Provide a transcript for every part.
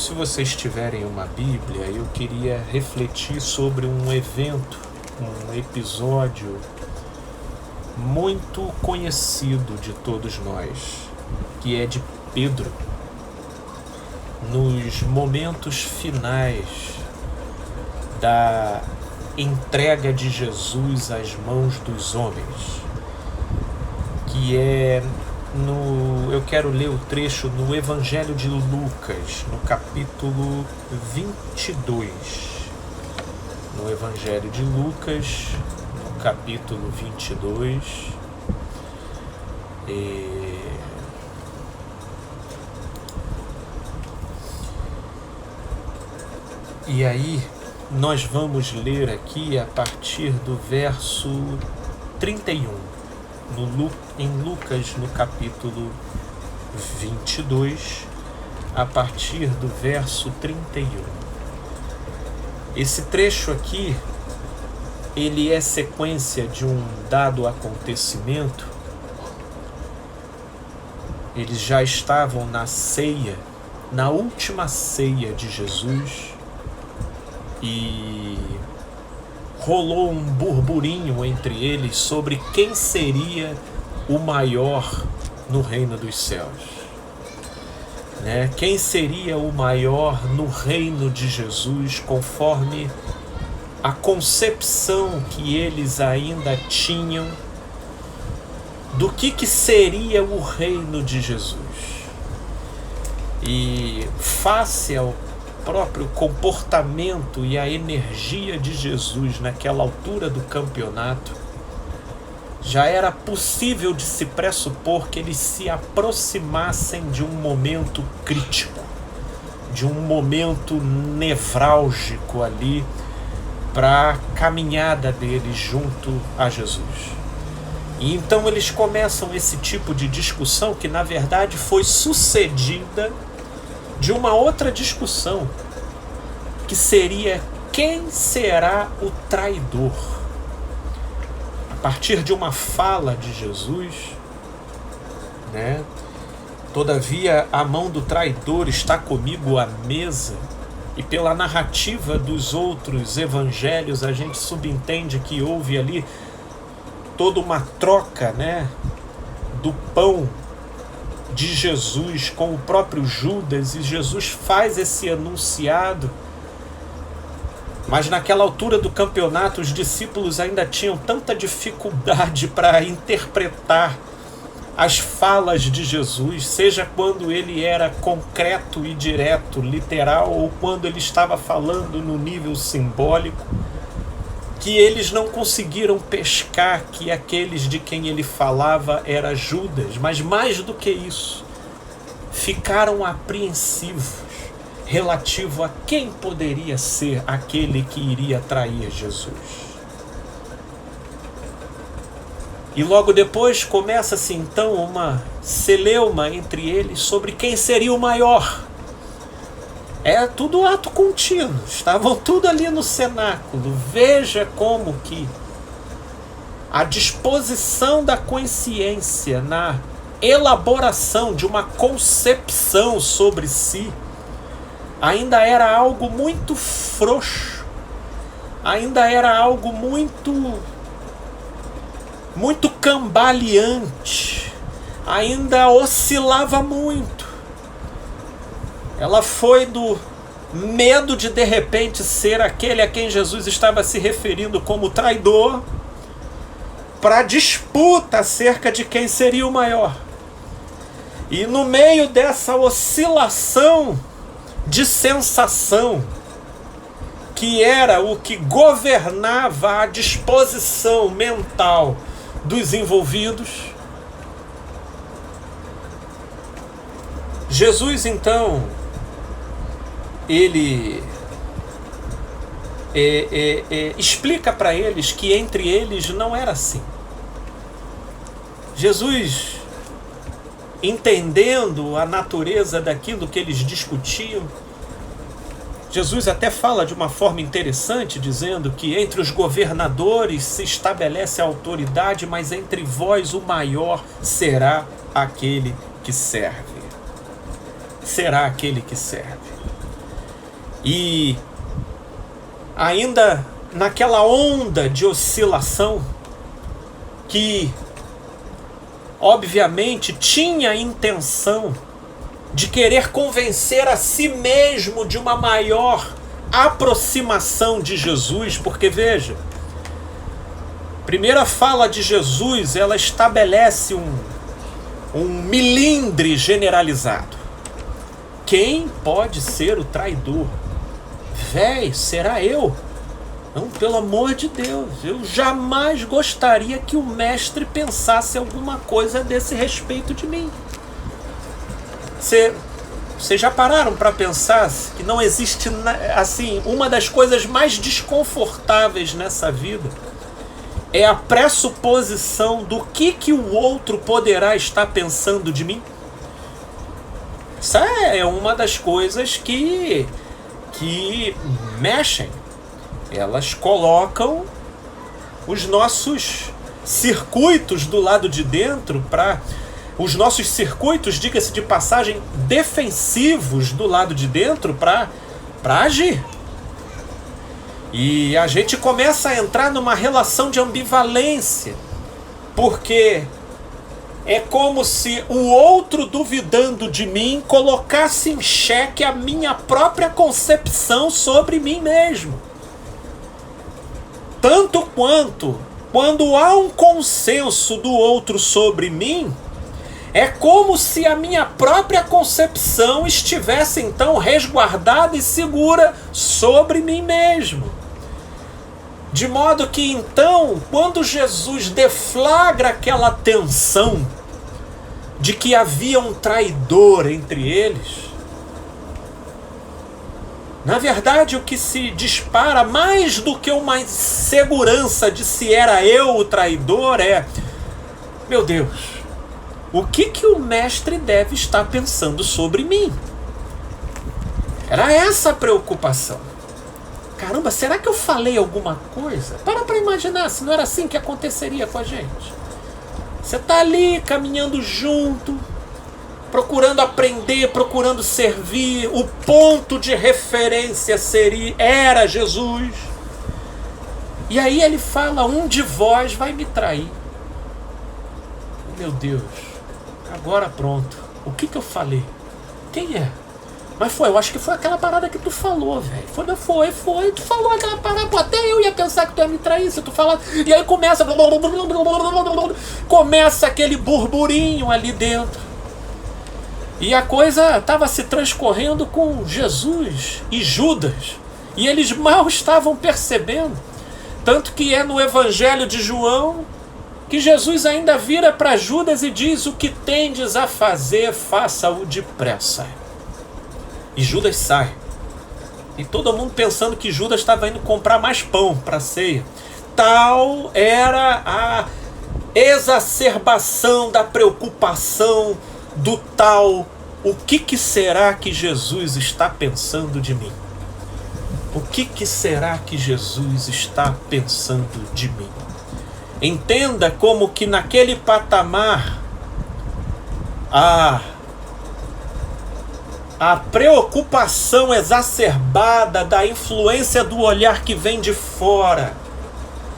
Se vocês tiverem uma Bíblia, eu queria refletir sobre um evento, um episódio muito conhecido de todos nós, que é de Pedro, nos momentos finais da entrega de Jesus às mãos dos homens, que é eu quero ler o trecho no Evangelho de Lucas, no capítulo 22. No Evangelho de Lucas, no capítulo 22. E aí, nós vamos ler aqui a partir do verso 31. Em Lucas, no capítulo 22, a partir do verso 31. Esse trecho aqui, ele é sequência de um dado acontecimento. Eles já estavam na ceia, na última ceia de Jesus, e rolou um burburinho entre eles sobre quem seria o maior no reino dos céus, né? Quem seria o maior no reino de Jesus, conforme a concepção que eles ainda tinham do que seria o reino de Jesus. E face ao próprio comportamento e a energia de Jesus naquela altura do campeonato, já era possível de se pressupor que eles se aproximassem de um momento crítico, de um momento nevrálgico ali para a caminhada deles junto a Jesus. E então eles começam esse tipo de discussão que na verdade foi sucedida de uma outra discussão, que seria quem será o traidor. A partir de uma fala de Jesus, né? Todavia a mão do traidor está comigo à mesa. E pela narrativa dos outros evangelhos a gente subentende que houve ali toda uma troca, né, do pão de Jesus com o próprio Judas, e Jesus faz esse enunciado. Mas naquela altura do campeonato os discípulos ainda tinham tanta dificuldade para interpretar as falas de Jesus, seja quando ele era concreto e direto, literal, ou quando ele estava falando no nível simbólico, que eles não conseguiram pescar que aqueles de quem ele falava era Judas. Mas mais do que isso, ficaram apreensivos relativo a quem poderia ser aquele que iria trair Jesus. E logo depois começa-se então uma celeuma entre eles sobre quem seria o maior. É tudo ato contínuo, estavam tudo ali no cenáculo. Veja como que a disposição da consciência na elaboração de uma concepção sobre si ainda era algo muito frouxo, ainda era algo muito cambaleante, ainda oscilava muito. Ela foi do medo de repente ser aquele a quem Jesus estava se referindo como traidor, para a disputa acerca de quem seria o maior. E no meio dessa oscilação de sensação, que era o que governava a disposição mental dos envolvidos, Jesus então ele explica para eles que entre eles não era assim. Jesus, entendendo a natureza daquilo que eles discutiam, Jesus até fala de uma forma interessante, dizendo que entre os governadores se estabelece a autoridade, mas entre vós o maior será aquele que serve. Será aquele que serve. E ainda naquela onda de oscilação que obviamente tinha a intenção de querer convencer a si mesmo de uma maior aproximação de Jesus, porque veja, primeira fala de Jesus, ela estabelece um milindre generalizado. Quem pode ser o traidor? Véi, será eu? Não, pelo amor de Deus, eu jamais gostaria que o mestre pensasse alguma coisa desse respeito de mim. Vocês já pararam para pensar que não existe, assim, uma das coisas mais desconfortáveis nessa vida é a pressuposição do que o outro poderá estar pensando de mim? Isso é uma das coisas que mexem. Elas colocam os nossos circuitos do lado de dentro os nossos circuitos, diga-se de passagem, defensivos do lado de dentro para agir. E a gente começa a entrar numa relação de ambivalência, porque é como se o outro, duvidando de mim, colocasse em xeque a minha própria concepção sobre mim mesmo. Tanto quanto, quando há um consenso do outro sobre mim, é como se a minha própria concepção estivesse então resguardada e segura sobre mim mesmo. De modo que então, quando Jesus deflagra aquela tensão de que havia um traidor entre eles, na verdade o que se dispara mais do que uma insegurança de se era eu o traidor é: meu Deus, o que o mestre deve estar pensando sobre mim? Era essa a preocupação. Caramba, será que eu falei alguma coisa? Para imaginar, se não era assim que aconteceria com a gente. Você está ali caminhando junto, procurando aprender, procurando servir. O ponto de referência era Jesus. E aí ele fala: um de vós vai me trair. Meu Deus, agora pronto. O que eu falei? Quem é? Mas eu acho que foi aquela parada que tu falou, velho. Foi. Tu falou aquela parada. Pô, até eu ia pensar que tu ia me trair se tu falar. E aí começa aquele burburinho ali dentro. E a coisa estava se transcorrendo com Jesus e Judas. E eles mal estavam percebendo. Tanto que é no Evangelho de João que Jesus ainda vira para Judas e diz: o que tendes a fazer, faça-o depressa. E Judas sai. E todo mundo pensando que Judas estava indo comprar mais pão para a ceia. Tal era a exacerbação da preocupação do tal: o que será que Jesus está pensando de mim? O que será que Jesus está pensando de mim? Entenda como que naquele patamar a preocupação exacerbada da influência do olhar que vem de fora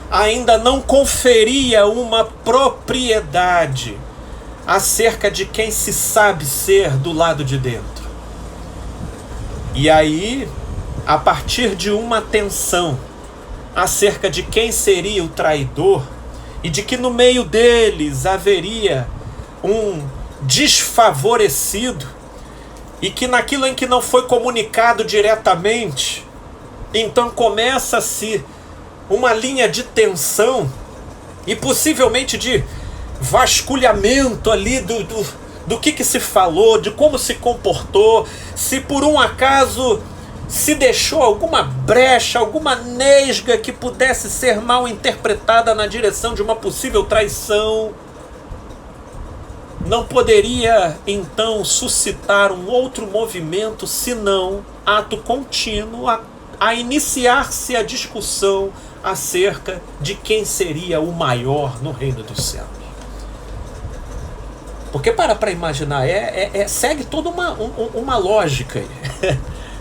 ainda não conferia uma propriedade acerca de quem se sabe ser do lado de dentro. E aí, a partir de uma tensão acerca de quem seria o traidor e de que no meio deles haveria um desfavorecido, e que naquilo em que não foi comunicado diretamente, então começa-se uma linha de tensão e possivelmente de vasculhamento ali do que se falou, de como se comportou, se por um acaso se deixou alguma brecha, alguma nesga que pudesse ser mal interpretada na direção de uma possível traição. Não poderia então suscitar um outro movimento senão ato contínuo a iniciar-se a discussão acerca de quem seria o maior no reino dos céus. Porque para imaginar, segue toda uma lógica aí.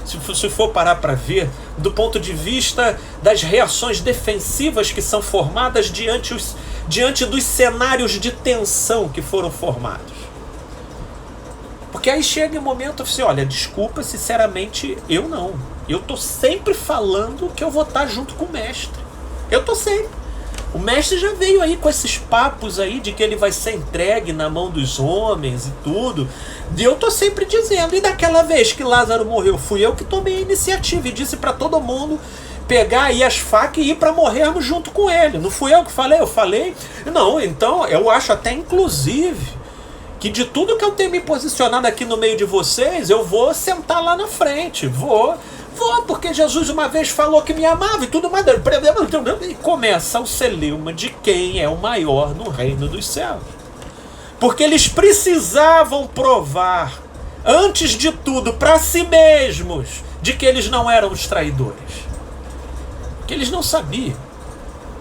se for parar para ver, do ponto de vista das reações defensivas que são formadas diante dos cenários de tensão que foram formados. Porque aí chega um momento assim, olha, desculpa, sinceramente, eu não. Eu tô sempre falando que eu vou estar junto com o mestre. Eu tô sempre. O mestre já veio aí com esses papos aí de que ele vai ser entregue na mão dos homens e tudo. E eu tô sempre dizendo. E daquela vez que Lázaro morreu, fui eu que tomei a iniciativa e disse para todo mundo pegar aí as facas e ir para morrermos junto com ele. Não fui eu que falei? Eu falei. Não, então eu acho até inclusive que de tudo que eu tenho me posicionado aqui no meio de vocês, eu vou sentar lá na frente. Vou, porque Jesus uma vez falou que me amava e tudo mais. E começa o celeuma de quem é o maior no reino dos céus. Porque eles precisavam provar, antes de tudo, para si mesmos, de que eles não eram os traidores. Que eles não sabiam.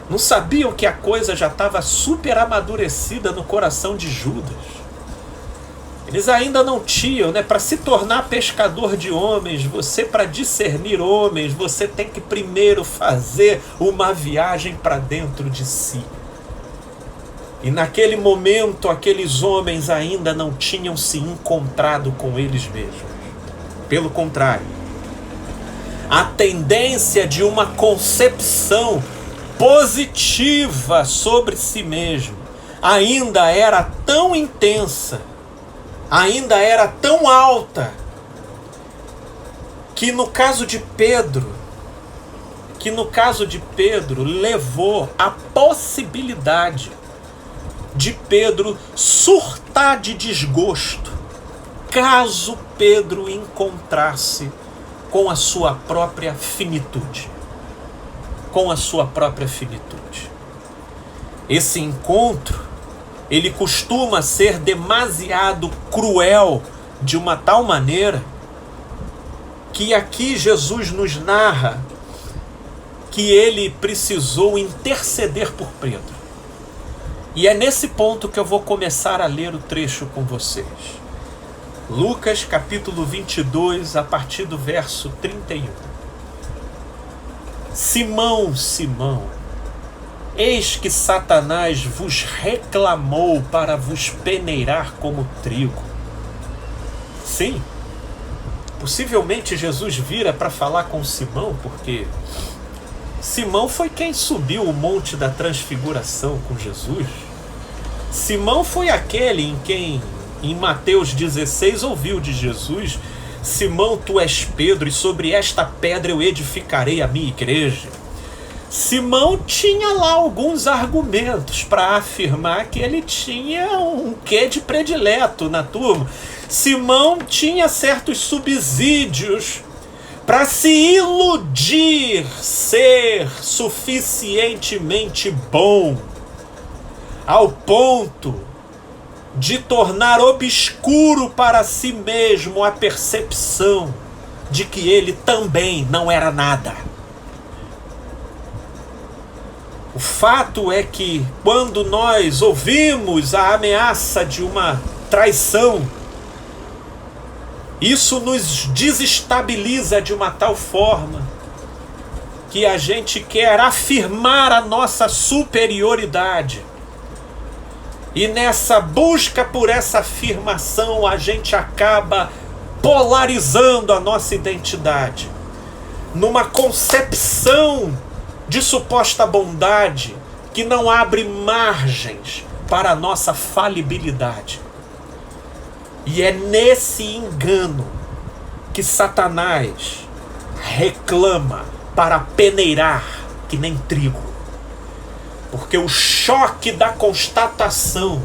Não sabiam que a coisa já estava super amadurecida no coração de Judas. Eles ainda não tinham, né? Para se tornar pescador de homens, você, para discernir homens, você tem que primeiro fazer uma viagem para dentro de si. E naquele momento, aqueles homens ainda não tinham se encontrado com eles mesmos. Pelo contrário, a tendência de uma concepção positiva sobre si mesmo ainda era tão intensa, ainda era tão alta, que no caso de Pedro, levou à possibilidade de Pedro surtar de desgosto, caso Pedro encontrasse com a sua própria finitude. Esse encontro, ele costuma ser demasiado cruel de uma tal maneira que aqui Jesus nos narra que ele precisou interceder por Pedro. E é nesse ponto que eu vou começar a ler o trecho com vocês. Lucas capítulo 22, a partir do verso 31. Simão, Simão, eis que Satanás vos reclamou para vos peneirar como trigo. Sim, possivelmente Jesus vira para falar com Simão, porque Simão foi quem subiu o monte da transfiguração com Jesus. Simão foi aquele em quem, em Mateus 16, ouviu de Jesus: Simão, tu és Pedro, e sobre esta pedra eu edificarei a minha igreja. Simão tinha lá alguns argumentos para afirmar que ele tinha um quê de predileto na turma. Simão tinha certos subsídios para se iludir ser suficientemente bom ao ponto de tornar obscuro para si mesmo a percepção de que ele também não era nada. O fato é que quando nós ouvimos a ameaça de uma traição, isso nos desestabiliza de uma tal forma que a gente quer afirmar a nossa superioridade. E nessa busca por essa afirmação, a gente acaba polarizando a nossa identidade numa concepção de suposta bondade que não abre margens para a nossa falibilidade. E é nesse engano que Satanás reclama para peneirar que nem trigo. Porque o choque da constatação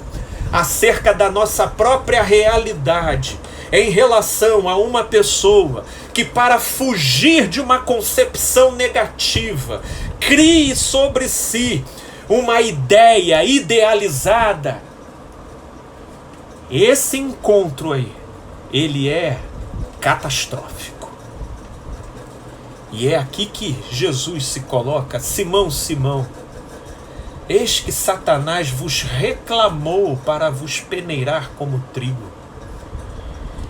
acerca da nossa própria realidade em relação a uma pessoa que, para fugir de uma concepção negativa, crie sobre si uma ideia idealizada, esse encontro aí, ele é catastrófico. E é aqui que Jesus se coloca: Simão, Simão, eis que Satanás vos reclamou para vos peneirar como trigo.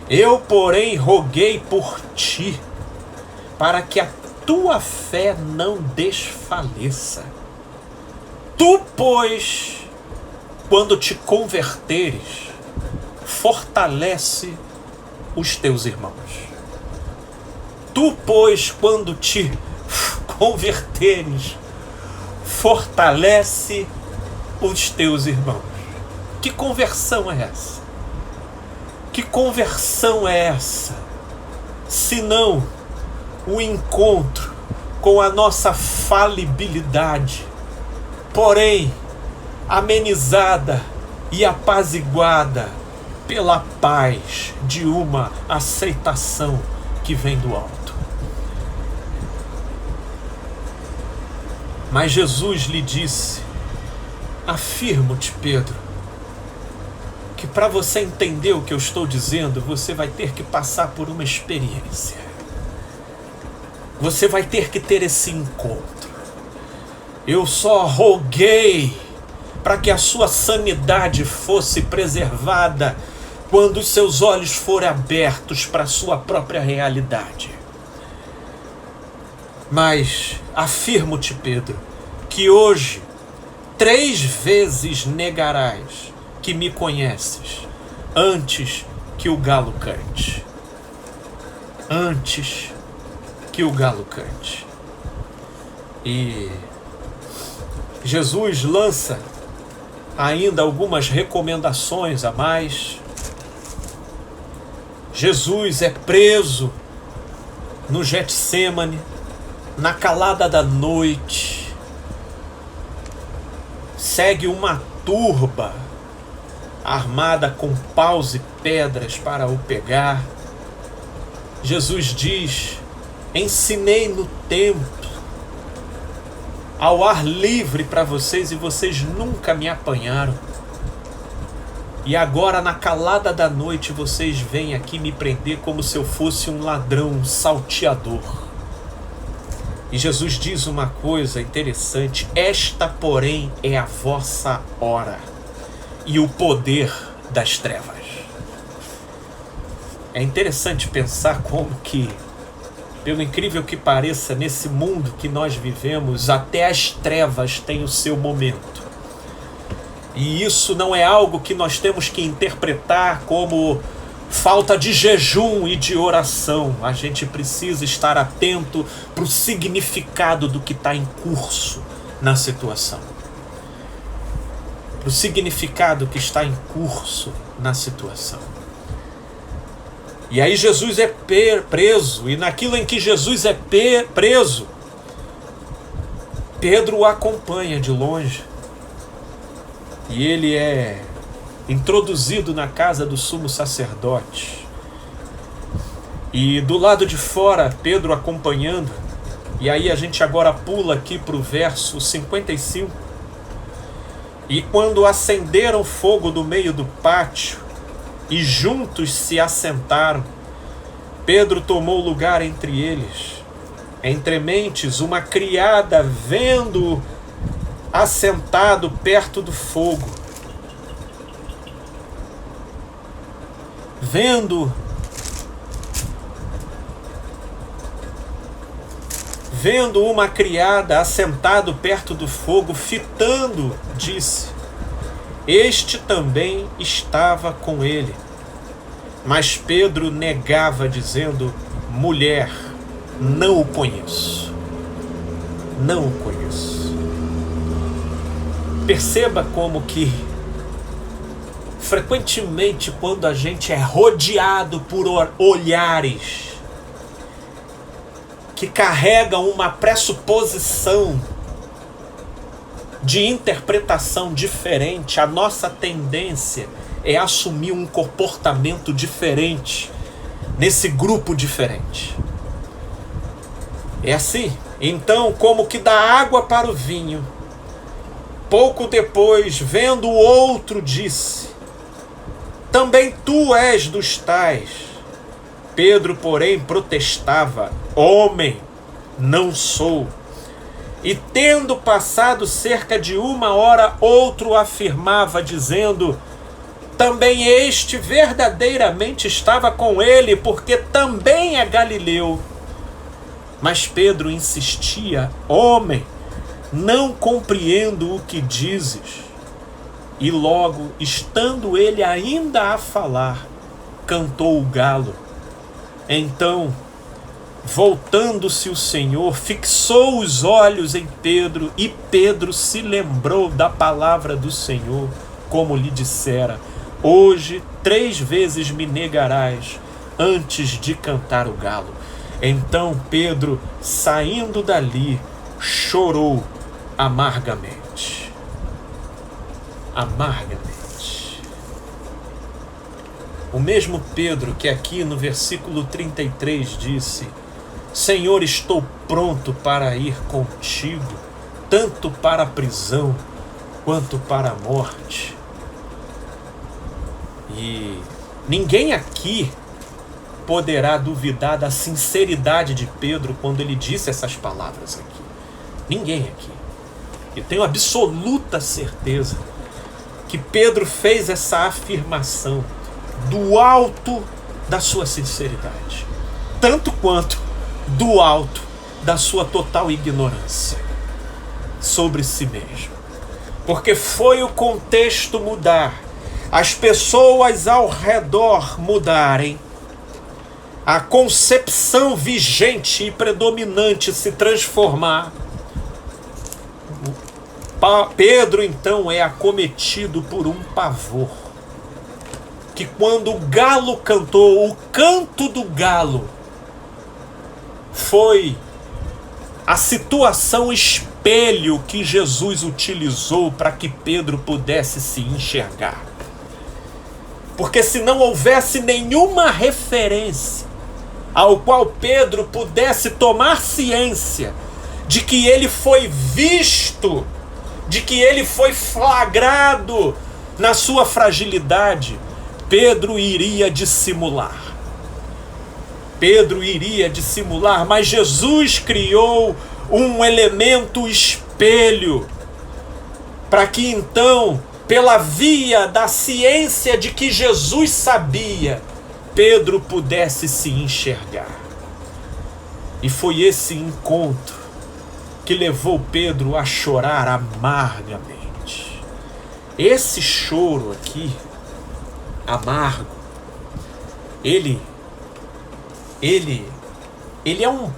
Eu, porém, roguei por ti, para que a tua fé não desfaleça. Tu, pois, quando te converteres, fortalece os teus irmãos. Tu, pois, quando te converteres, fortalece os teus irmãos. Que conversão é essa? Que conversão é essa? Senão o encontro com a nossa falibilidade, porém amenizada e apaziguada pela paz de uma aceitação que vem do alto. Mas Jesus lhe disse: afirmo-te, Pedro, que para você entender o que eu estou dizendo, você vai ter que passar por uma experiência. Você vai ter que ter esse encontro. Eu só roguei para que a sua sanidade fosse preservada quando os seus olhos forem abertos para a sua própria realidade. Mas afirmo-te, Pedro, que hoje 3 vezes negarás que me conheces antes que o galo cante. Antes que o galo cante. E Jesus lança ainda algumas recomendações a mais. Jesus é preso no Getsêmani, na calada da noite. Segue uma turba armada com paus e pedras para o pegar. Jesus diz: ensinei no templo, ao ar livre para vocês, e vocês nunca me apanharam. E agora, na calada da noite, vocês vêm aqui me prender como se eu fosse um ladrão, um salteador. E Jesus diz uma coisa interessante: esta, porém, é a vossa hora e o poder das trevas. É interessante pensar como que, pelo incrível que pareça, nesse mundo que nós vivemos, até as trevas têm o seu momento. E isso não é algo que nós temos que interpretar como falta de jejum e de oração. A gente precisa estar atento para o significado do que está em curso na situação. Para o significado que está em curso na situação. E aí Jesus é preso, e naquilo em que Jesus é preso, Pedro o acompanha de longe. E ele é introduzido na casa do sumo sacerdote. E do lado de fora, Pedro acompanhando. E aí a gente agora pula aqui para o verso 55. E quando acenderam fogo no meio do pátio, e juntos se assentaram, Pedro tomou lugar entre eles. Entre mentes, uma criada, vendo-o assentado perto do fogo, vendo uma criada assentado perto do fogo, fitando, disse: este também estava com ele. Mas Pedro negava, dizendo: mulher, não o conheço. Não o conheço. Perceba como que frequentemente, quando a gente é rodeado por olhares que carregam uma pressuposição de interpretação diferente, a nossa tendência é assumir um comportamento diferente nesse grupo diferente. É assim. Então, como que da água para o vinho, pouco depois, vendo o outro, disse: também tu és dos tais. Pedro, porém, protestava: homem, não sou. E tendo passado cerca de 1 hora, outro afirmava, dizendo: também este verdadeiramente estava com ele, porque também é galileu. Mas Pedro insistia: homem, não compreendo o que dizes. E logo, estando ele ainda a falar, cantou o galo. Então, voltando-se o Senhor, fixou os olhos em Pedro, e Pedro se lembrou da palavra do Senhor, como lhe dissera: hoje 3 vezes me negarás antes de cantar o galo. Então Pedro, saindo dali, chorou amargamente. Amargamente. O mesmo Pedro que aqui no versículo 33 disse: Senhor, estou pronto para ir contigo, tanto para a prisão quanto para a morte. E ninguém aqui poderá duvidar da sinceridade de Pedro quando ele disse essas palavras aqui. Ninguém aqui. Eu tenho absoluta certeza que Pedro fez essa afirmação do alto da sua sinceridade, tanto quanto do alto da sua total ignorância sobre si mesmo. Porque foi o contexto mudar, as pessoas ao redor mudarem, a concepção vigente e predominante se transformar. Pedro então é acometido por um pavor, que quando o galo cantou, o canto do galo foi a situação espelho que Jesus utilizou para que Pedro pudesse se enxergar. Porque se não houvesse nenhuma referência ao qual Pedro pudesse tomar ciência de que ele foi visto, de que ele foi flagrado na sua fragilidade, Pedro iria dissimular. Pedro iria dissimular, mas Jesus criou um elemento espelho para que então, pela via da ciência de que Jesus sabia, Pedro pudesse se enxergar. E foi esse encontro que levou Pedro a chorar amargamente. Esse choro aqui, amargo, ele é um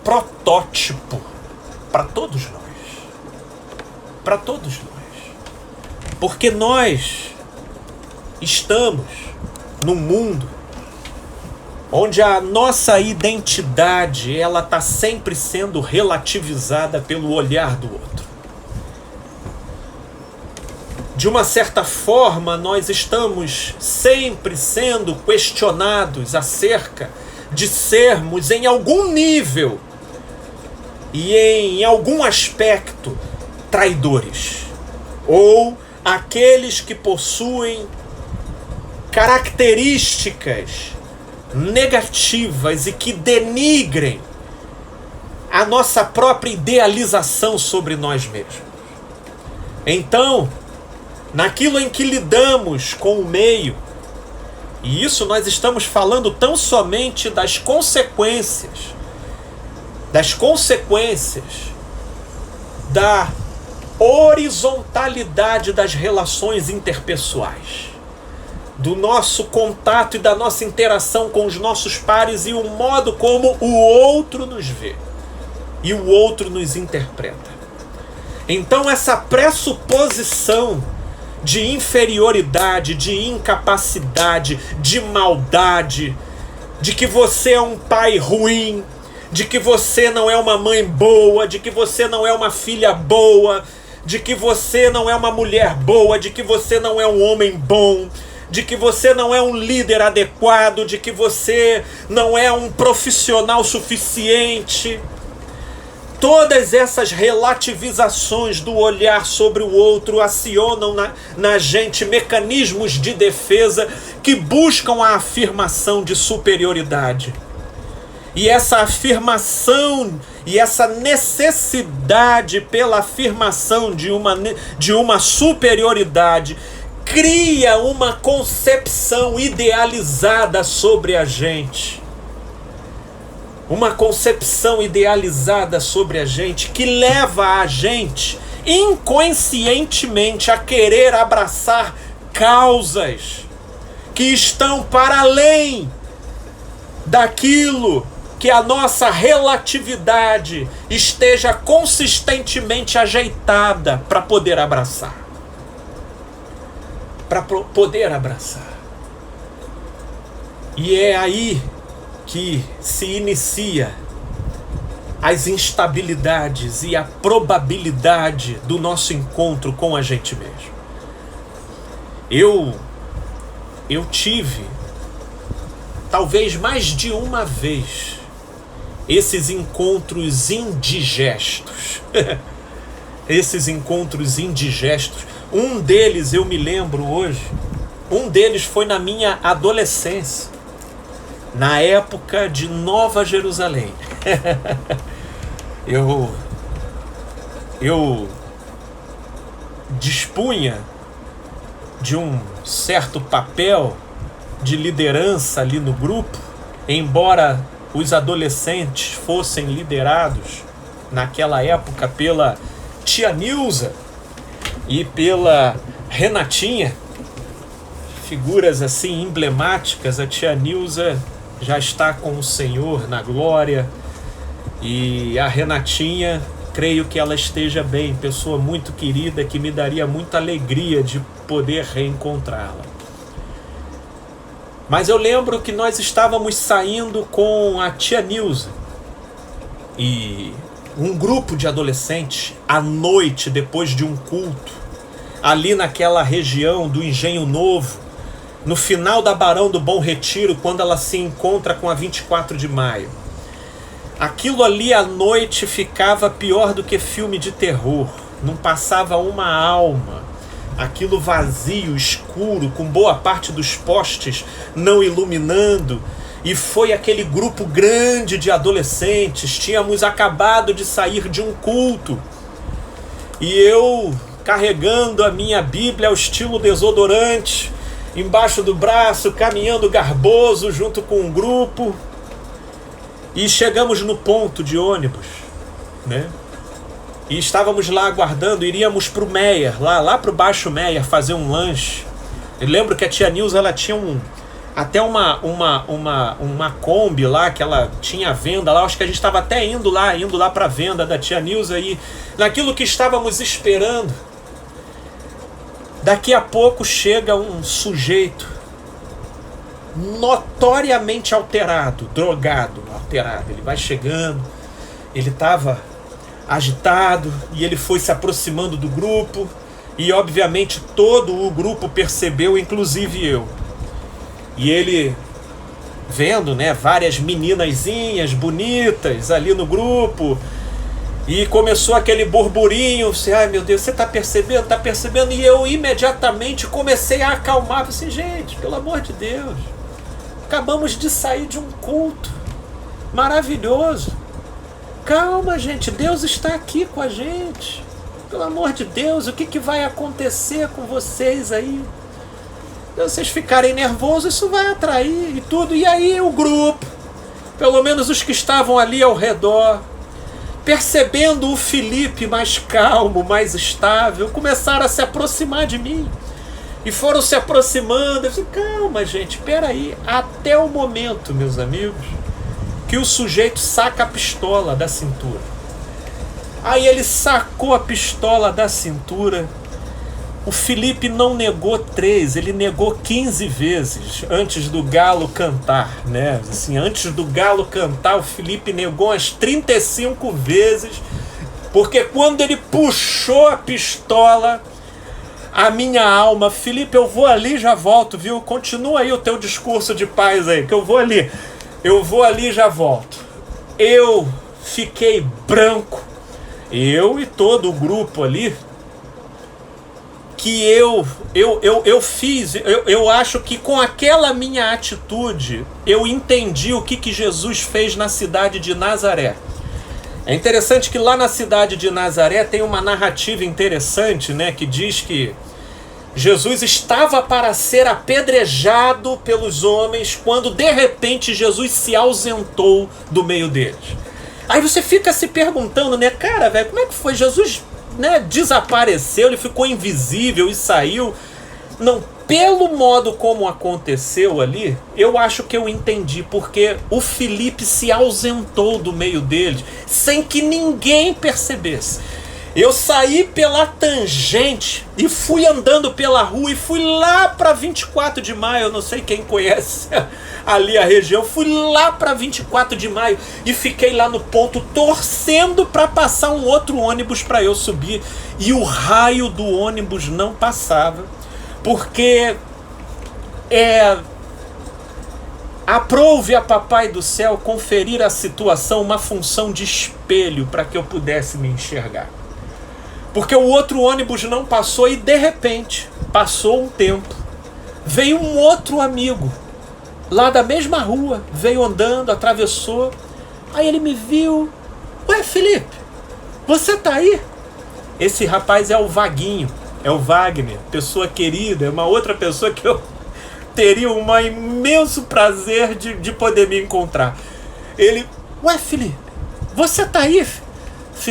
protótipo para todos nós. Para todos nós. Porque nós estamos num mundo onde a nossa identidade ela está sempre sendo relativizada pelo olhar do outro. De uma certa forma, nós estamos sempre sendo questionados acerca de sermos, em algum nível e em algum aspecto, traidores, ou aqueles que possuem características negativas e que denigrem a nossa própria idealização sobre nós mesmos. Então, naquilo em que lidamos com o meio, e isso nós estamos falando tão somente das consequências da horizontalidade das relações interpessoais, do nosso contato e da nossa interação com os nossos pares e o modo como o outro nos vê e o outro nos interpreta. Então essa pressuposição de inferioridade, de incapacidade, de maldade, de que você é um pai ruim, de que você não é uma mãe boa, de que você não é uma filha boa, de que você não é uma mulher boa, de que você não é um homem bom, de que você não é um líder adequado, de que você não é um profissional suficiente. Todas essas relativizações do olhar sobre o outro acionam na gente mecanismos de defesa que buscam a afirmação de superioridade. E essa afirmação e essa necessidade pela afirmação de uma superioridade cria uma concepção idealizada sobre a gente. uma concepção idealizada sobre a gente que leva a gente inconscientemente a querer abraçar causas que estão para além daquilo que a nossa relatividade esteja consistentemente ajeitada para poder abraçar. Para poder abraçar. E é aí que se inicia as instabilidades e a probabilidade do nosso encontro com a gente mesmo. Eu tive, talvez mais de uma vez, esses encontros indigestos. Esses encontros indigestos. Um deles eu me lembro hoje. Um deles foi na minha adolescência, na época de Nova Jerusalém. Eu dispunha de um certo papel de liderança ali no grupo, embora os adolescentes fossem liderados naquela época pela tia Nilza e pela Renatinha, figuras assim emblemáticas. A tia Nilza já está com o Senhor na glória, e a Renatinha, creio que ela esteja bem, pessoa muito querida, que me daria muita alegria de poder reencontrá-la. Mas eu lembro que nós estávamos saindo com a tia Nilza e um grupo de adolescentes, à noite, depois de um culto, ali naquela região do Engenho Novo, no final da Barão do Bom Retiro, quando ela se encontra com a 24 de maio. Aquilo ali à noite ficava pior do que filme de terror. Não passava uma alma. Aquilo vazio, escuro, com boa parte dos postes não iluminando. E foi aquele grupo grande de adolescentes. Tínhamos acabado de sair de um culto. E eu, carregando a minha Bíblia ao estilo desodorante, embaixo do braço, caminhando garboso junto com um grupo. E chegamos no ponto de ônibus, né? E estávamos lá aguardando, iríamos para o Meier, lá para o Baixo Meier, fazer um lanche. Eu lembro que a tia Nilza, ela tinha até uma Kombi lá, que ela tinha venda lá. Acho que a gente estava até indo lá para a venda da tia Nilza. E naquilo que estávamos esperando, daqui a pouco chega um sujeito notoriamente alterado, drogado, alterado. Ele vai chegando, ele estava agitado e ele foi se aproximando do grupo e obviamente todo o grupo percebeu, inclusive eu. E ele vendo, né, várias meninazinhas bonitas ali no grupo, e começou aquele burburinho, assim, ai meu Deus, você tá percebendo? Tá percebendo? E eu imediatamente comecei a acalmar, assim, gente, pelo amor de Deus, acabamos de sair de um culto maravilhoso. Calma, gente, Deus está aqui com a gente. Pelo amor de Deus, o que vai acontecer com vocês aí? Se vocês ficarem nervosos, isso vai atrair e tudo. E aí o grupo, pelo menos os que estavam ali ao redor, percebendo o Felipe mais calmo, mais estável, começaram a se aproximar de mim. E foram se aproximando. Eu disse, calma, gente, peraí. Até o momento, meus amigos, que o sujeito saca a pistola da cintura. Aí ele sacou a pistola da cintura. O Felipe não negou 3, ele negou 15 vezes antes do galo cantar, né? Assim, antes do galo cantar, o Felipe negou umas 35 vezes, porque quando ele puxou a pistola, a minha alma, Felipe, eu vou ali e já volto, viu? Continua aí o teu discurso de paz aí, que eu vou ali e já volto. Eu fiquei branco, eu e todo o grupo ali, que eu acho que com aquela minha atitude, eu entendi o que Jesus fez na cidade de Nazaré. É interessante que lá na cidade de Nazaré tem uma narrativa interessante, né, que diz que Jesus estava para ser apedrejado pelos homens quando de repente Jesus se ausentou do meio deles. Aí você fica se perguntando, né, cara, velho, como é que foi? Jesus, né, desapareceu, ele ficou invisível e saiu. Não, pelo modo como aconteceu ali, eu acho que eu entendi, porque o Felipe se ausentou do meio deles sem que ninguém percebesse. Eu saí pela tangente e fui andando pela rua e fui lá para 24 de maio. Eu não sei quem conhece ali a região. Fui lá para 24 de maio e fiquei lá no ponto torcendo para passar um outro ônibus para eu subir. E o raio do ônibus não passava, porque aprove a Papai do Céu conferir à situação uma função de espelho para que eu pudesse me enxergar. Porque o outro ônibus não passou e de repente, passou um tempo, veio um outro amigo, lá da mesma rua, veio andando, atravessou, aí ele me viu. Ué, Felipe, você tá aí? Esse rapaz é o Vaguinho, é o Wagner, pessoa querida, é uma outra pessoa que eu teria um imenso prazer de poder me encontrar. Ele, ué, Felipe, você tá aí?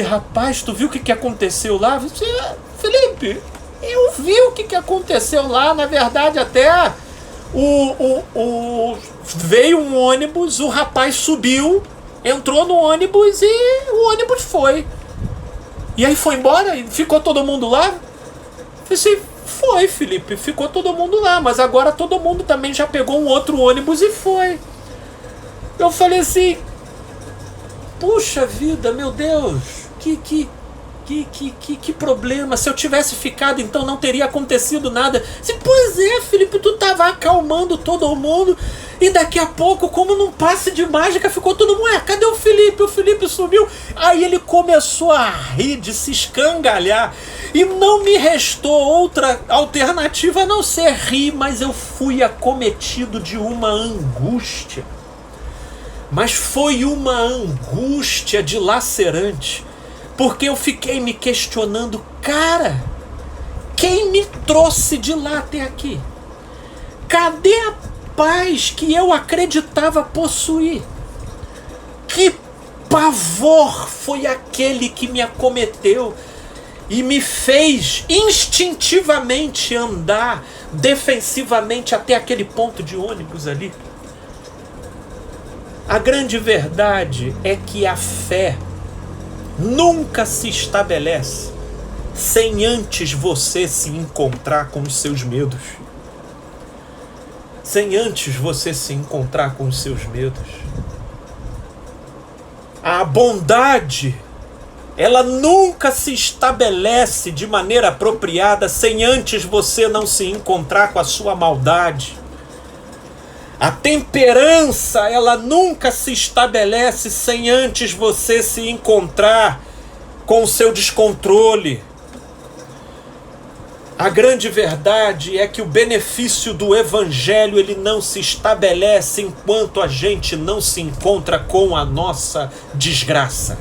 Rapaz, tu viu o que aconteceu lá? Você, Felipe, eu vi o que aconteceu lá. Na verdade, até veio um ônibus, o rapaz subiu, entrou no ônibus e o ônibus foi. E aí foi embora? E ficou todo mundo lá? Eu disse, foi, Felipe, ficou todo mundo lá, mas agora todo mundo também já pegou um outro ônibus e foi. Eu falei assim, puxa vida, meu Deus, que problema. Se eu tivesse ficado, então não teria acontecido nada. Pois é, Felipe, tu tava acalmando todo mundo e daqui a pouco, como num passe de mágica, ficou todo mundo, cadê o Felipe? O Felipe sumiu. Aí ele começou a rir, de se escangalhar, e não me restou outra alternativa a não ser rir, mas eu fui acometido de uma angústia. Mas foi uma angústia dilacerante, porque eu fiquei me questionando, cara, quem me trouxe de lá até aqui? Cadê a paz que eu acreditava possuir? Que pavor foi aquele que me acometeu e me fez instintivamente andar defensivamente até aquele ponto de ônibus ali? A grande verdade é que a fé nunca se estabelece sem antes você se encontrar com os seus medos. Sem antes você se encontrar com os seus medos. A bondade, ela nunca se estabelece de maneira apropriada sem antes você não se encontrar com a sua maldade. A temperança, ela nunca se estabelece sem antes você se encontrar com o seu descontrole. A grande verdade é que o benefício do Evangelho, ele não se estabelece enquanto a gente não se encontra com a nossa desgraça.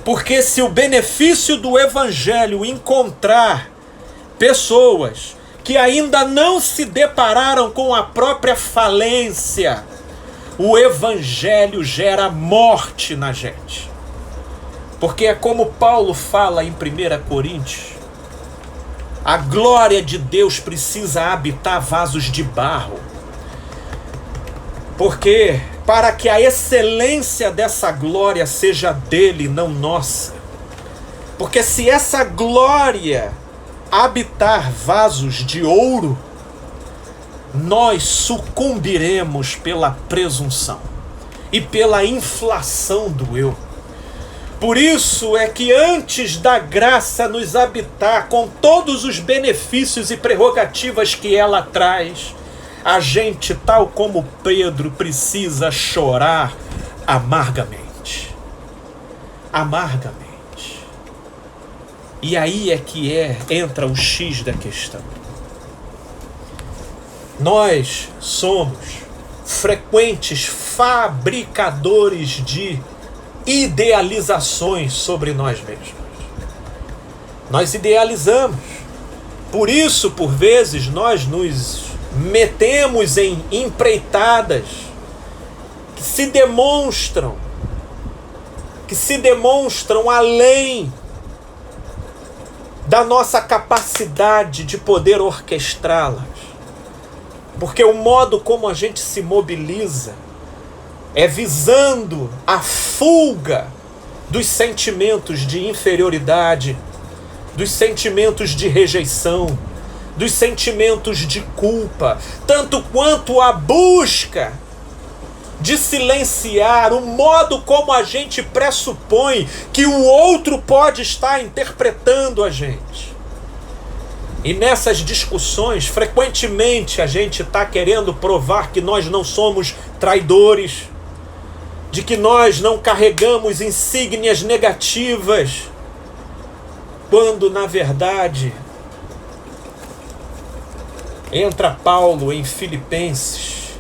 Porque se o benefício do Evangelho encontrar pessoas que ainda não se depararam com a própria falência, o Evangelho gera morte na gente. Porque é como Paulo fala em 1 Coríntios, a glória de Deus precisa habitar vasos de barro. Porque para que a excelência dessa glória seja dele, não nossa. Porque se essa glória habitar vasos de ouro, nós sucumbiremos pela presunção e pela inflação do eu. Por isso é que antes da graça nos habitar com todos os benefícios e prerrogativas que ela traz, a gente, tal como Pedro, precisa chorar amargamente. Amargamente. E aí é que entra o X da questão. Nós somos frequentes fabricadores de idealizações sobre nós mesmos. Nós idealizamos Por isso, por vezes, nós nos metemos em empreitadas que se demonstram além da nossa capacidade de poder orquestrá-las. Porque o modo como a gente se mobiliza é visando a fuga dos sentimentos de inferioridade, dos sentimentos de rejeição, dos sentimentos de culpa, tanto quanto a busca de silenciar o modo como a gente pressupõe que o outro pode estar interpretando a gente. E nessas discussões, frequentemente a gente está querendo provar que nós não somos traidores, de que nós não carregamos insígnias negativas, quando na verdade entra Paulo em Filipenses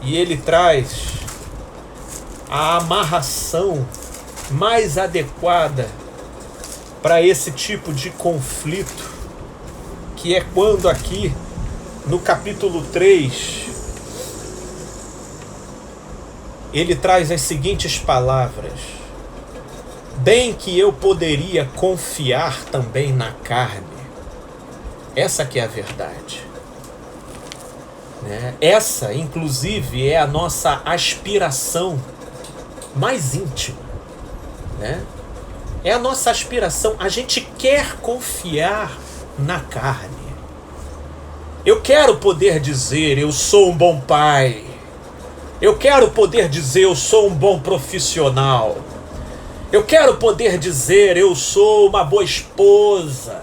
e ele traz a amarração mais adequada para esse tipo de conflito, que é quando aqui no capítulo 3 ele traz as seguintes palavras: bem que eu poderia confiar também na carne. Essa que é a verdade, né? Essa, inclusive, é a nossa aspiração mais íntima, né? É a nossa aspiração. A gente quer confiar na carne. Eu quero poder dizer, eu sou um bom pai. Eu quero poder dizer, eu sou um bom profissional. Eu quero poder dizer, eu sou uma boa esposa.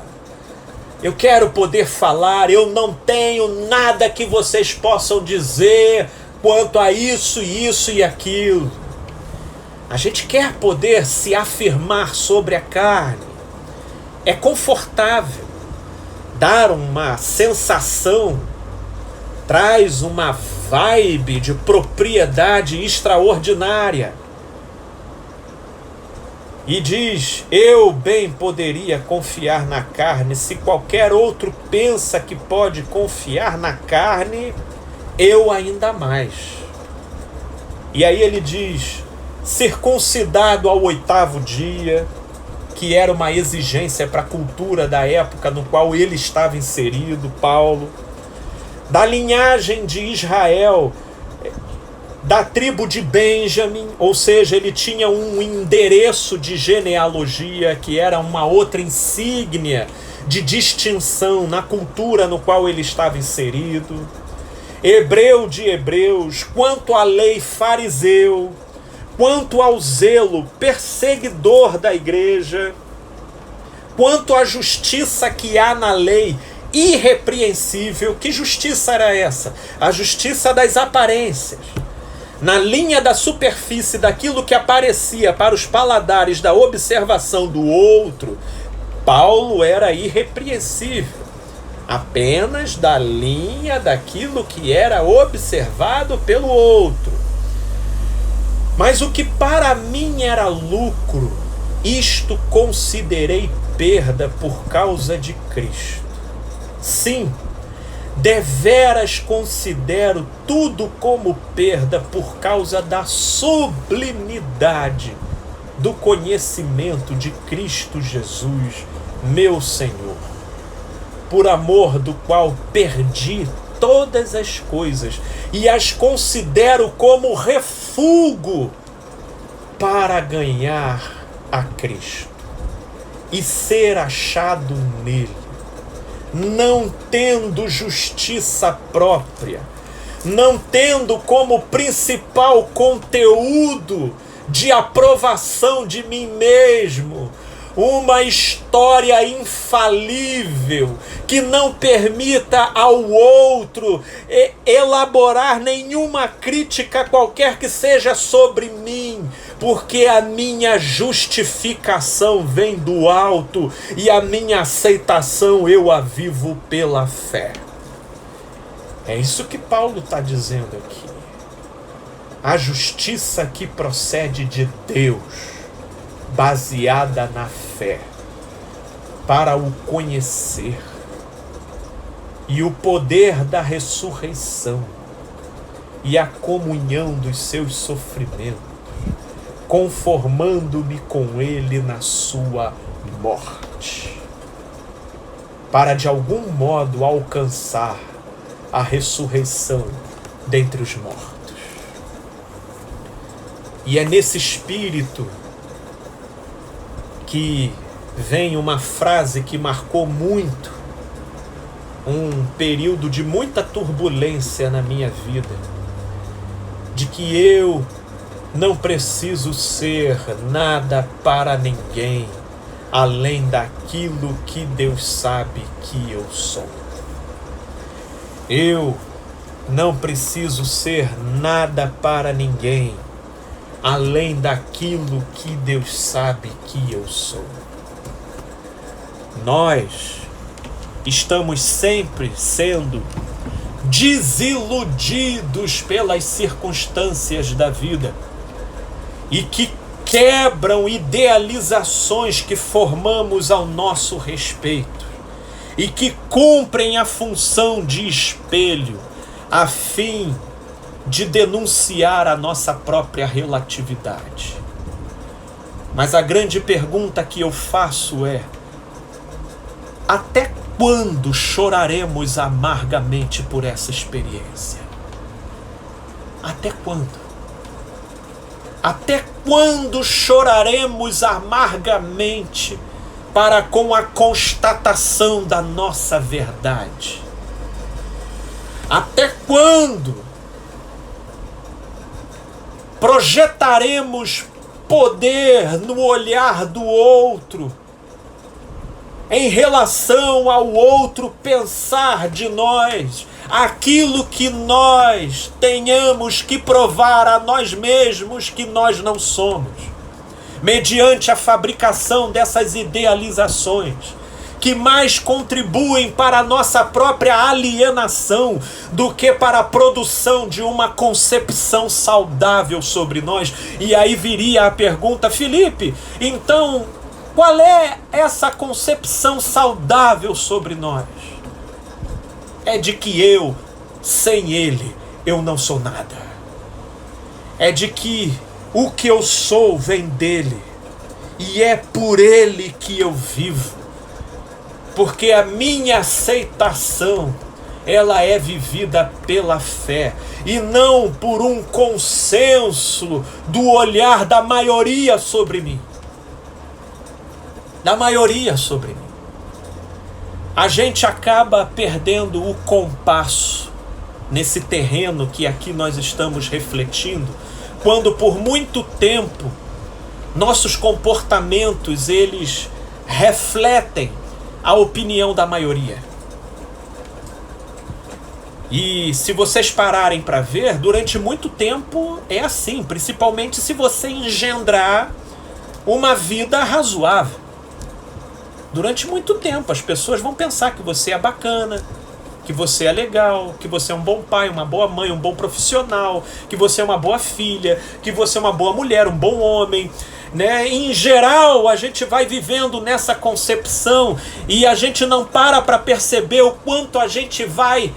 Eu quero poder falar, eu não tenho nada que vocês possam dizer quanto a isso, isso e aquilo. A gente quer poder se afirmar sobre a carne. É confortável, dar uma sensação, traz uma vibe de propriedade extraordinária. E diz, eu bem poderia confiar na carne, se qualquer outro pensa que pode confiar na carne, eu ainda mais. E aí ele diz, circuncidado ao 8º dia, que era uma exigência para a cultura da época no qual ele estava inserido, Paulo, da linhagem de Israel, da tribo de Benjamim, ou seja, ele tinha um endereço de genealogia que era uma outra insígnia de distinção na cultura no qual ele estava inserido. Hebreu de hebreus, quanto à lei fariseu, quanto ao zelo perseguidor da igreja, quanto à justiça que há na lei irrepreensível. Que justiça era essa? A justiça das aparências. Na linha da superfície daquilo que aparecia para os paladares da observação do outro, Paulo era irrepreensível. Apenas da linha daquilo que era observado pelo outro. Mas o que para mim era lucro, isto considerei perda por causa de Cristo. Sim, deveras considero tudo como perda por causa da sublimidade do conhecimento de Cristo Jesus, meu Senhor, por amor do qual perdi todas as coisas e as considero como refúgio para ganhar a Cristo e ser achado nele, não tendo justiça própria, não tendo como principal conteúdo de aprovação de mim mesmo uma história infalível que não permita ao outro elaborar nenhuma crítica qualquer que seja sobre mim, porque a minha justificação vem do alto e a minha aceitação eu a vivo pela fé. É isso que Paulo está dizendo aqui. A justiça que procede de Deus, baseada na fé. para o conhecer e o poder da ressurreição e a comunhão dos seus sofrimentos, conformando-me com ele na sua morte, para de algum modo alcançar a ressurreição dentre os mortos. E é nesse espírito que vem uma frase que marcou muito um período de muita turbulência na minha vida, de que eu não preciso ser nada para ninguém, além daquilo que Deus sabe que eu sou. Eu não preciso ser nada para ninguém, além daquilo que Deus sabe que eu sou. Nós estamos sempre sendo desiludidos pelas circunstâncias da vida e que quebram idealizações que formamos ao nosso respeito e que cumprem a função de espelho a fim de denunciar a nossa própria relatividade. Mas a grande pergunta que eu faço é: até quando choraremos amargamente por essa experiência? Até quando? Até quando choraremos amargamente para com a constatação da nossa verdade? Até quando projetaremos poder no olhar do outro, em relação ao outro pensar de nós aquilo que nós tenhamos que provar a nós mesmos que nós não somos, mediante a fabricação dessas idealizações que mais contribuem para a nossa própria alienação do que para a produção de uma concepção saudável sobre nós. E aí viria a pergunta: Felipe, então qual é essa concepção saudável sobre nós? É de que eu, sem ele, eu não sou nada. É de que o que eu sou vem dele. E é por ele que eu vivo. Porque a minha aceitação, ela é vivida pela fé. E não por um consenso do olhar da maioria sobre mim. Da maioria sobre mim. A gente acaba perdendo o compasso nesse terreno que aqui nós estamos refletindo, quando por muito tempo nossos comportamentos eles refletem a opinião da maioria. E se vocês pararem para ver, durante muito tempo é assim, principalmente se você engendrar uma vida razoável. Durante muito tempo as pessoas vão pensar que você é bacana, que você é legal, que você é um bom pai, uma boa mãe, um bom profissional, que você é uma boa filha, que você é uma boa mulher, um bom homem, né? Em geral, a gente vai vivendo nessa concepção e a gente não para perceber o quanto a gente vai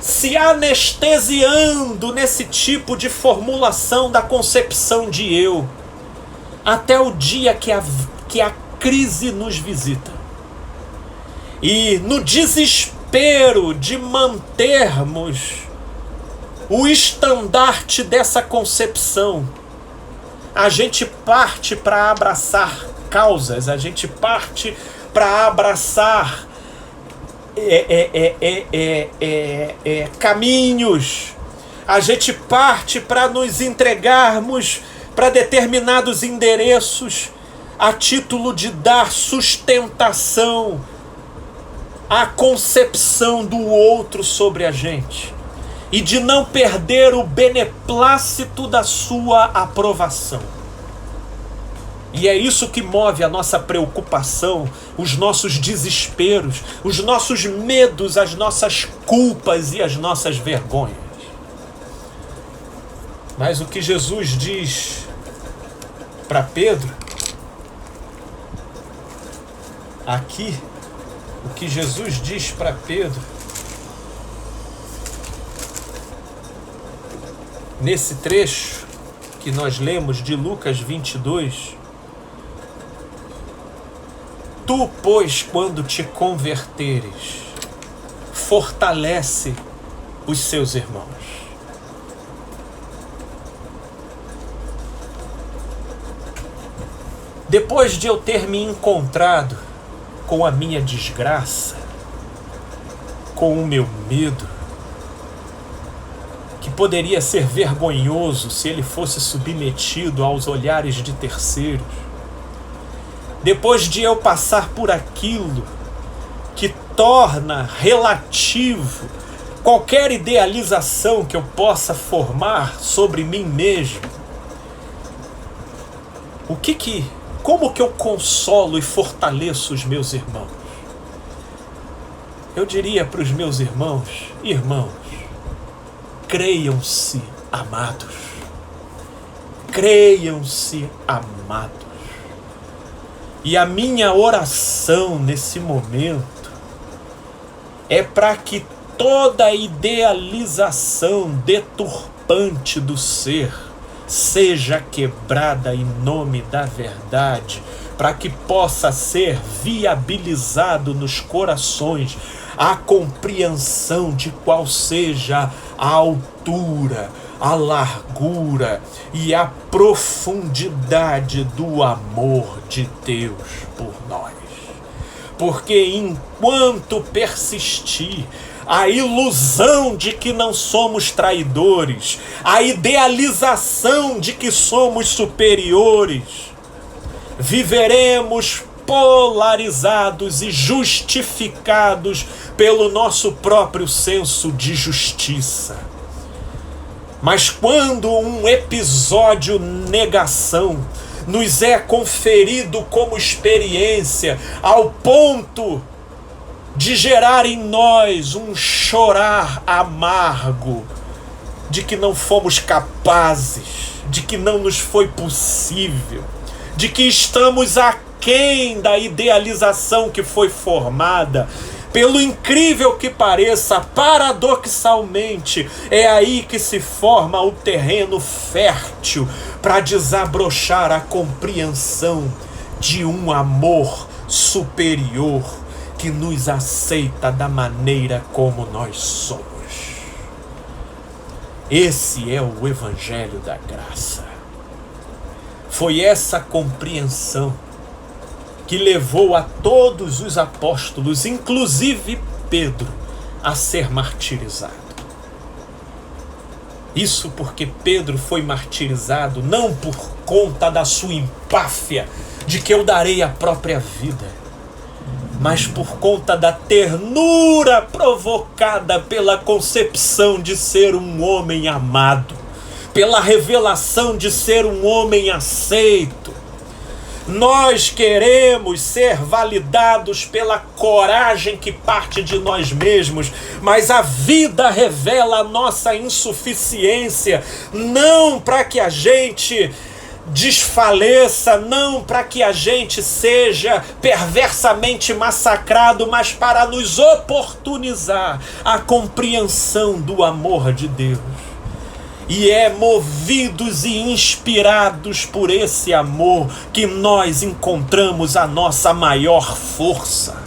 se anestesiando nesse tipo de formulação da concepção de eu, até o dia que a crise nos visita. E no desespero de mantermos o estandarte dessa concepção, a gente parte para abraçar causas, a gente parte para abraçar caminhos, a gente parte para nos entregarmos para determinados endereços a título de dar sustentação à concepção do outro sobre a gente e de não perder o beneplácito da sua aprovação. E é isso que move a nossa preocupação, os nossos desesperos, os nossos medos, as nossas culpas e as nossas vergonhas. Mas o que Jesus diz para Pedro aqui o que Jesus diz para Pedro, nesse trecho que nós lemos de Lucas 22, tu, pois, quando te converteres, fortalece os seus irmãos. Depois de eu ter me encontrado com a minha desgraça, com o meu medo, que poderia ser vergonhoso se ele fosse submetido aos olhares de terceiros, depois de eu passar por aquilo que torna relativo qualquer idealização que eu possa formar sobre mim mesmo, como que eu consolo e fortaleço os meus irmãos? Eu diria para os meus irmãos, creiam-se amados. Creiam-se amados. E a minha oração nesse momento é para que toda idealização deturpante do ser seja quebrada em nome da verdade, para que possa ser viabilizado nos corações a compreensão de qual seja a altura, a largura e a profundidade do amor de Deus por nós. Porque enquanto persistir a ilusão de que não somos traidores, a idealização de que somos superiores, viveremos polarizados e justificados pelo nosso próprio senso de justiça. Mas quando um episódio negação nos é conferido como experiência, ao ponto de gerar em nós um chorar amargo, de que não fomos capazes, de que não nos foi possível, de que estamos aquém da idealização que foi formada, pelo incrível que pareça, paradoxalmente, é aí que se forma o terreno fértil para desabrochar a compreensão de um amor superior que nos aceita da maneira como nós somos. Esse é o Evangelho da Graça. Foi essa compreensão que levou a todos os apóstolos, inclusive Pedro, a ser martirizado. Isso porque Pedro foi martirizado não por conta da sua empáfia de que eu darei a própria vida, mas por conta da ternura provocada pela concepção de ser um homem amado, pela revelação de ser um homem aceito. Nós queremos ser validados pela coragem que parte de nós mesmos, mas a vida revela a nossa insuficiência, não para que a gente desfaleça, não para que a gente seja perversamente massacrado, mas para nos oportunizar a compreensão do amor de Deus. E é movidos e inspirados por esse amor que nós encontramos a nossa maior força,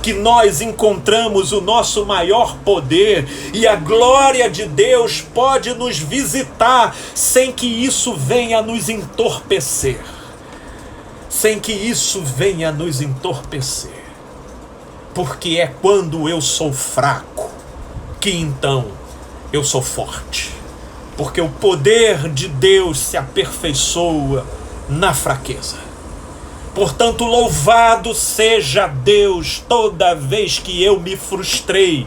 que nós encontramos o nosso maior poder, e a glória de Deus pode nos visitar sem que isso venha nos entorpecer. Sem que isso venha nos entorpecer. Porque é quando eu sou fraco que então eu sou forte. Porque o poder de Deus se aperfeiçoa na fraqueza. Portanto, louvado seja Deus toda vez que eu me frustrei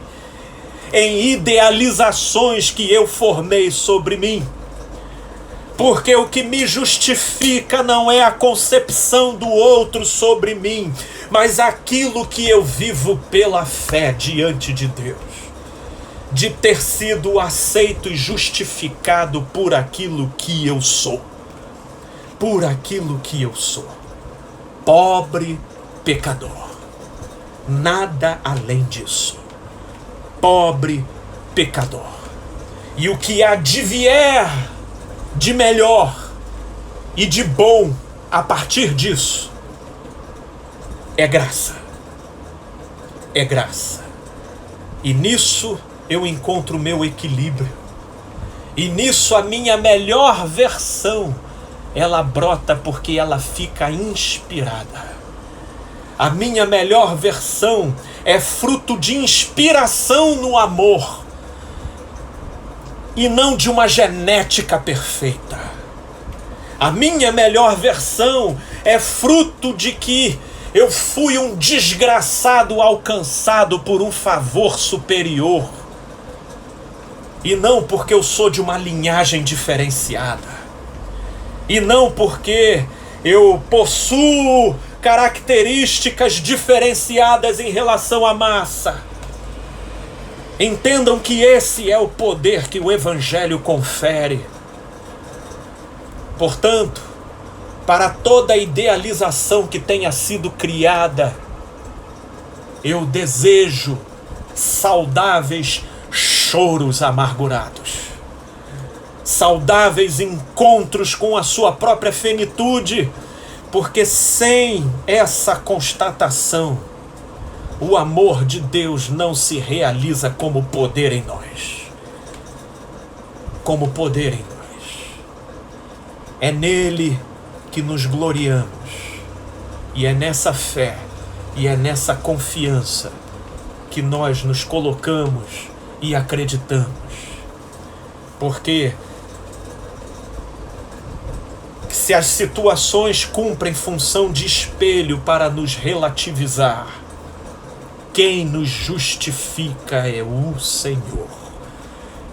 em idealizações que eu formei sobre mim. Porque o que me justifica não é a concepção do outro sobre mim, mas aquilo que eu vivo pela fé diante de Deus. De ter sido aceito e justificado por aquilo que eu sou. Por aquilo que eu sou. Pobre, pecador. Nada além disso. Pobre pecador. E o que há de vier de melhor e de bom a partir disso é graça. É graça. E nisso eu encontro o meu equilíbrio. E nisso a minha melhor versão, ela brota porque ela fica inspirada. A minha melhor versão é fruto de inspiração no amor e não de uma genética perfeita. A minha melhor versão é fruto de que eu fui um desgraçado alcançado por um favor superior e não porque eu sou de uma linhagem diferenciada e não porque eu possuo características diferenciadas em relação à massa. Entendam que esse é o poder que o Evangelho confere. Portanto, para toda idealização que tenha sido criada, eu desejo saudáveis choros amargurados, saudáveis encontros com a sua própria finitude, porque sem essa constatação, o amor de Deus não se realiza como poder em nós. Como poder em nós. É nele que nos gloriamos. E é nessa fé e é nessa confiança que nós nos colocamos e acreditamos. Porque se as situações cumprem função de espelho para nos relativizar, quem nos justifica é o Senhor.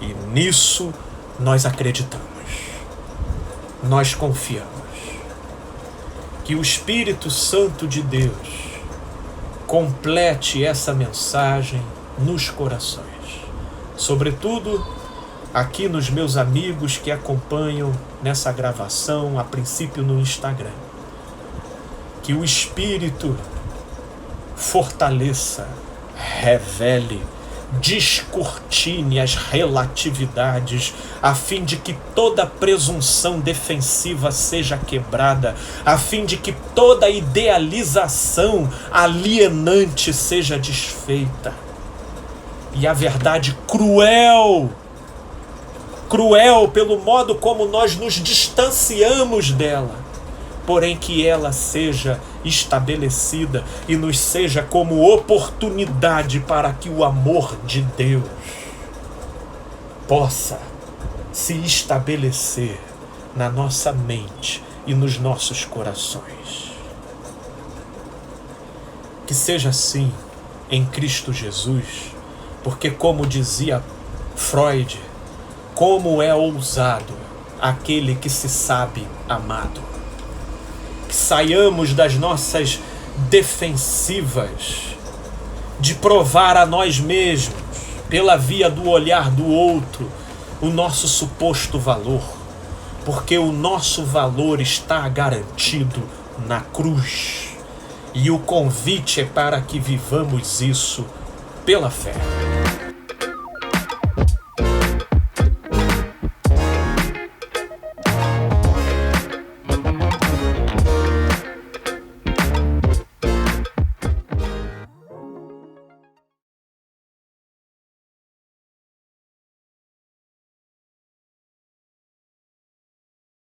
E nisso nós acreditamos. Nós confiamos. Que o Espírito Santo de Deus complete essa mensagem nos corações. Sobretudo aqui nos meus amigos que acompanham nessa gravação, a princípio no Instagram. Que o Espírito fortaleça, revele, descortine as relatividades, a fim de que toda presunção defensiva seja quebrada, a fim de que toda idealização alienante seja desfeita. E a verdade cruel pelo modo como nós nos distanciamos dela, porém que ela seja estabelecida e nos seja como oportunidade para que o amor de Deus possa se estabelecer na nossa mente e nos nossos corações. Que seja assim em Cristo Jesus, porque como dizia Freud, como é ousado aquele que se sabe amado. Que saiamos das nossas defensivas, de provar a nós mesmos, pela via do olhar do outro, o nosso suposto valor, porque o nosso valor está garantido na cruz, e o convite é para que vivamos isso pela fé.